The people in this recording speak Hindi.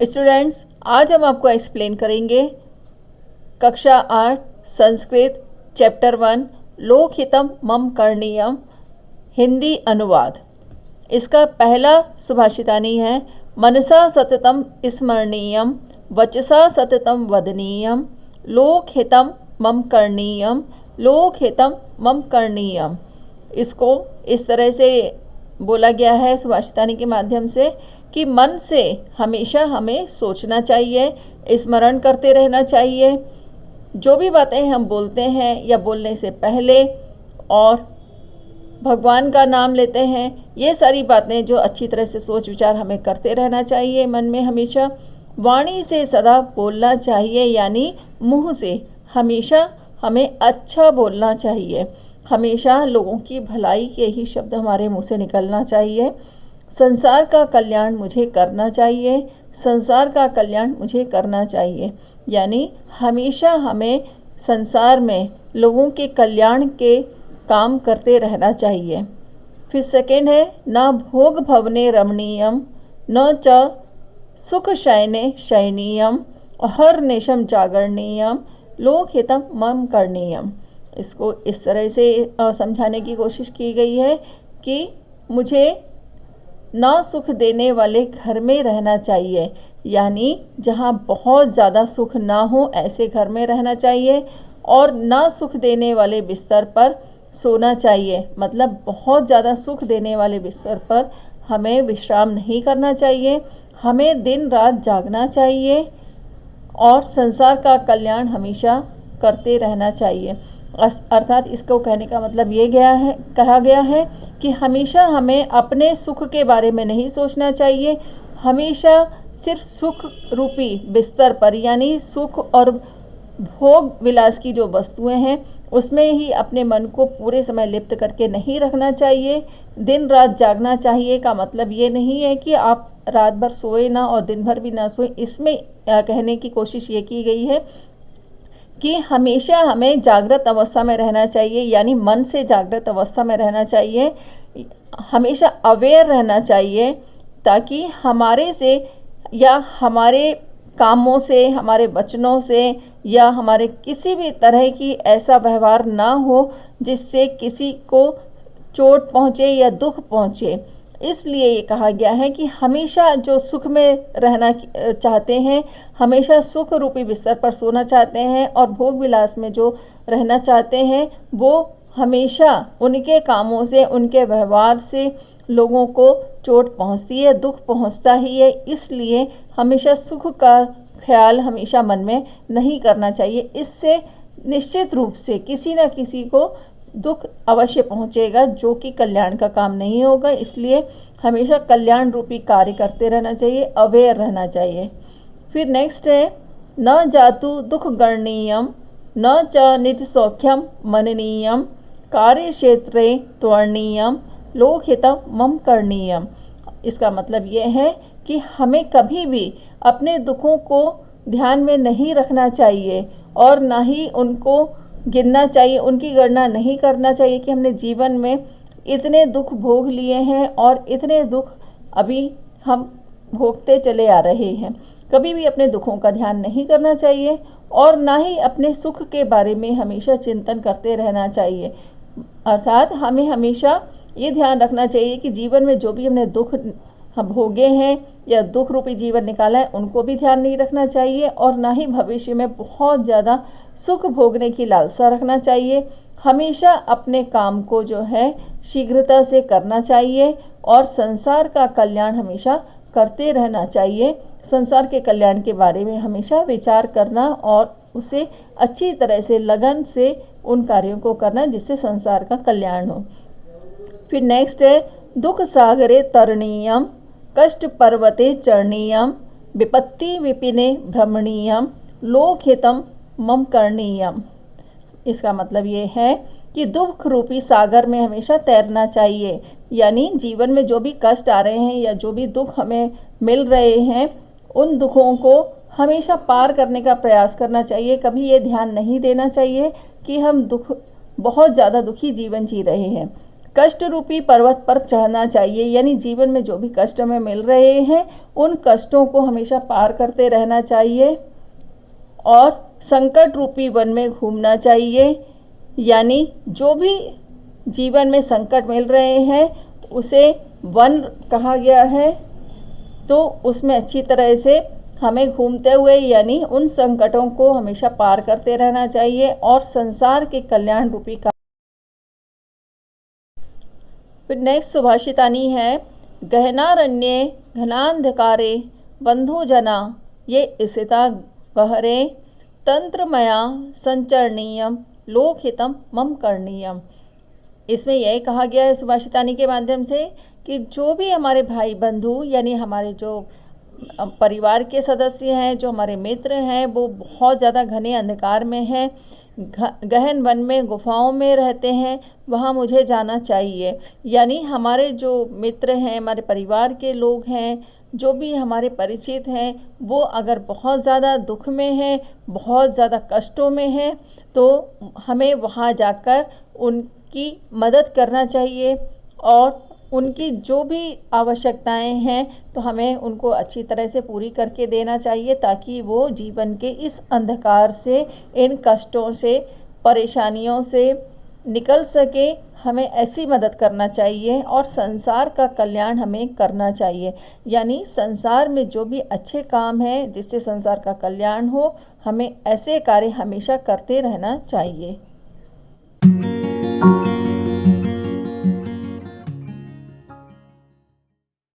स्टूडेंट्स, आज हम आपको एक्सप्लेन करेंगे कक्षा 8 संस्कृत चैप्टर 1 लोकहितम मम करणीयम हिंदी अनुवाद। इसका पहला सुभाषितानी है मनसा सततम स्मरणीयम वचसा सततम वदनीयम लोकहितम मम करणीयम लोकहितम मम करणीयम। इसको इस तरह से बोला गया है सुभाषितानी के माध्यम से कि मन से हमेशा हमें सोचना चाहिए, स्मरण करते रहना चाहिए। जो भी बातें हम बोलते हैं या बोलने से पहले और भगवान का नाम लेते हैं, ये सारी बातें जो अच्छी तरह से सोच विचार हमें करते रहना चाहिए मन में हमेशा। वाणी से सदा बोलना चाहिए, यानी मुंह से हमेशा हमें अच्छा बोलना चाहिए। हमेशा लोगों की भलाई के ही शब्द हमारे मुंह से निकलना चाहिए। संसार का कल्याण मुझे करना चाहिए, संसार का कल्याण मुझे करना चाहिए, यानी हमेशा हमें संसार में लोगों के कल्याण के काम करते रहना चाहिए। फिर सेकेंड है न भोग भवने रमणीयम न च सुख शयने शयनीयम अहर्निशम जागरणीयम लोकहितम मम करणीयम। इसको इस तरह से समझाने की कोशिश की गई है कि मुझे ना सुख देने वाले घर में रहना चाहिए, यानी जहाँ बहुत ज़्यादा सुख ना हो ऐसे घर में रहना चाहिए, और ना सुख देने वाले बिस्तर पर सोना चाहिए। मतलब बहुत ज़्यादा सुख देने वाले बिस्तर पर हमें विश्राम नहीं करना चाहिए, हमें दिन रात जागना चाहिए और संसार का कल्याण हमेशा करते रहना चाहिए। अर्थात इसको कहने का मतलब ये कहा गया है कि हमेशा हमें अपने सुख के बारे में नहीं सोचना चाहिए, हमेशा सिर्फ सुख रूपी बिस्तर पर, यानी सुख और भोग विलास की जो वस्तुएं हैं उसमें ही अपने मन को पूरे समय लिप्त करके नहीं रखना चाहिए। दिन रात जागना चाहिए का मतलब ये नहीं है कि आप रात भर सोए ना और दिन भर भी ना सोए। इसमें कहने की कोशिश ये की गई है कि हमेशा हमें जागृत अवस्था में रहना चाहिए, यानी मन से जागृत अवस्था में रहना चाहिए, हमेशा अवेयर रहना चाहिए, ताकि हमारे से या हमारे कामों से, हमारे वचनों से या हमारे किसी भी तरह की ऐसा व्यवहार ना हो जिससे किसी को चोट पहुँचे या दुख पहुँचे। इसलिए ये कहा गया है कि हमेशा जो सुख में रहना चाहते हैं, हमेशा सुख रूपी बिस्तर पर सोना चाहते हैं और भोग विलास में जो रहना चाहते हैं, वो हमेशा उनके कामों से, उनके व्यवहार से लोगों को चोट पहुंचती है, दुख पहुंचता ही है। इसलिए हमेशा सुख का ख्याल हमेशा मन में नहीं करना चाहिए। इससे निश्चित रूप से किसी न किसी को दुख अवश्य पहुंचेगा, जो कि कल्याण का काम नहीं होगा। इसलिए हमेशा कल्याण रूपी कार्य करते रहना चाहिए, अवेयर रहना चाहिए। फिर नेक्स्ट है न जातु दुख गणनीयम न च निज सौख्यम मननीयम कार्य क्षेत्रे त्वरणीयम लोकहितम मम करणीयम। इसका मतलब ये है कि हमें कभी भी अपने दुखों को ध्यान में नहीं रखना चाहिए और ना ही उनको गिनना चाहिए, उनकी गणना नहीं करना चाहिए कि हमने जीवन में इतने दुख भोग लिए हैं और इतने दुख अभी हम भोगते चले आ रहे हैं। कभी भी अपने दुखों का ध्यान नहीं करना चाहिए और ना ही अपने सुख के बारे में हमेशा चिंतन करते रहना चाहिए। अर्थात हमें हमेशा ये ध्यान रखना चाहिए कि जीवन में जो भी हमने दुख हम भोगे हैं या दुख रूपी जीवन निकाला है, उनको भी ध्यान नहीं रखना चाहिए और ना ही भविष्य में बहुत ज़्यादा सुख भोगने की लालसा रखना चाहिए। हमेशा अपने काम को जो है शीघ्रता से करना चाहिए और संसार का कल्याण हमेशा करते रहना चाहिए। संसार के कल्याण के बारे में हमेशा विचार करना और उसे अच्छी तरह से लगन से उन कार्यों को करना जिससे संसार का कल्याण हो। फिर नेक्स्ट है दुख सागरे तरणीयम कष्ट पर्वते चरणीयम विपत्ति विपिने भ्रमणीयम लोकहितम मम करणीयम। इसका मतलब ये है कि दुख रूपी सागर में हमेशा तैरना चाहिए, यानी जीवन में जो भी कष्ट आ रहे हैं या जो भी दुख हमें मिल रहे हैं, उन दुखों को हमेशा पार करने का प्रयास करना चाहिए। कभी ये ध्यान नहीं देना चाहिए कि हम बहुत ज़्यादा दुखी जीवन जी रहे हैं। कष्ट रूपी पर्वत पर चढ़ना चाहिए, यानी जीवन में जो भी कष्ट हमें मिल रहे हैं उन कष्टों को हमेशा पार करते रहना चाहिए। और संकट रूपी वन में घूमना चाहिए, यानी जो भी जीवन में संकट मिल रहे हैं उसे वन कहा गया है, तो उसमें अच्छी तरह से हमें घूमते हुए यानी उन संकटों को हमेशा पार करते रहना चाहिए और संसार के कल्याण रूपी का। फिर नेक्स्ट सुभाषितानी है, गहनारण्ये घनांधकारे बंधुजना ये स्थिता गहरे तंत्रमया संचरणीयम लोकहितम मम करणीयम। इसमें यह कहा गया है सुभाषितानी के माध्यम से कि जो भी हमारे भाई बंधु यानी हमारे जो परिवार के सदस्य हैं, जो हमारे मित्र हैं, वो बहुत ज़्यादा घने अंधकार में हैं, गहन वन में गुफाओं में रहते हैं, वहाँ मुझे जाना चाहिए। यानी हमारे जो मित्र हैं, हमारे परिवार के लोग हैं, जो भी हमारे परिचित हैं, वो अगर बहुत ज़्यादा दुख में हैं, बहुत ज़्यादा कष्टों में हैं, तो हमें वहाँ जाकर उनकी मदद करना चाहिए और उनकी जो भी आवश्यकताएं हैं तो हमें उनको अच्छी तरह से पूरी करके देना चाहिए, ताकि वो जीवन के इस अंधकार से, इन कष्टों से, परेशानियों से निकल सके। हमें ऐसी मदद करना चाहिए और संसार का कल्याण हमें करना चाहिए, यानी संसार में जो भी अच्छे काम हैं जिससे संसार का कल्याण हो, हमें ऐसे कार्य हमेशा करते रहना चाहिए।